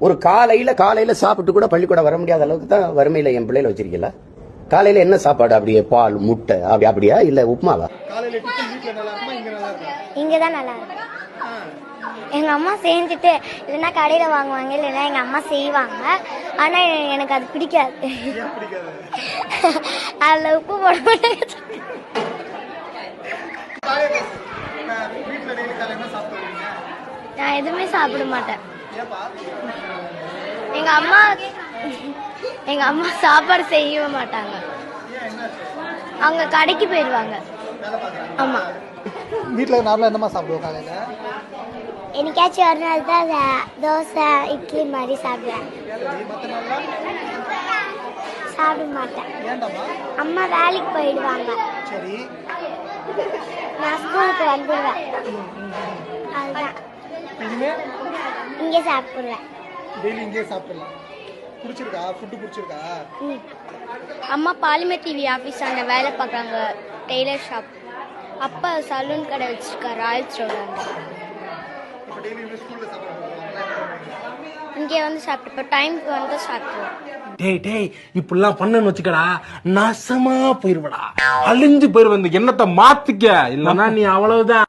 ஒரு காலையில சாப்பிட்டு கூட பள்ளிக்கூடம் வர முடியாத அளவுக்கு தான் வறுமையில என் பிள்ளைல வச்சிருக்கீங்களா? காலையில என்ன சாப்பாடு? அப்படியே பால் முட்டை அப்படியா இல்ல உப்புமாவா? இங்கதான் நல்லா இருக்கும். எங்க அம்மா செஞ்சுட்டு இல்லைன்னா கடையில வாங்குவாங்க, இல்லைன்னா எங்க அம்மா செய்வாங்க. ஆனா எனக்கு அது பிடிக்காது. அதுல உப்பு போட மாட்டாங்க. நான் எதுவுமே சாப்பிட மாட்டேன். எங்க அம்மா சாப்பாடு செய்ய மாட்டாங்க. அவங்க கடைக்கு போயிடுவாங்க. ஆமா. வீட்டுல நார்மலா என்னமா சாப்பிடுவோம் காலையில? என்னைக்காச்சும் ஒரு நாள் தான் தோசை இட்லி மாதிரி சாப்பிடுவேன். சாப்பிட மாட்டேன். அம்மா வேலைக்கு போயிடுவாங்க. சரி. நான் ஸ்கூலுக்கு வந்துடுவேன். அதுதான் இங்கே சாப்பிடுவேன். டெய்லி இங்கே சாப்பிடலாம். பிடிச்சிருக்கா? ஃபுட்டு பிடிச்சிருக்கா? அம்மா பாலிமர் டிவி ஆஃபீஸ் அங்க வேலை பார்க்குறாங்க, டெய்லர் ஷாப். அப்பா சலூன் கடை வச்சிருக்காரு, ராயல் ஸ்டோர். இங்கே வந்து சாப்பிட்டு டைமுக்கு வந்து சாப்பிடுவோம். டேய் இப்படிலாம் பண்ணன்னு வச்சுக்கடா, நாசமா போயிருவடா, அழிஞ்சு போயிருவ. இந்த எண்ணத்தை மாத்திக்க, இல்லன்னா நீ அவ்வளவுதான்.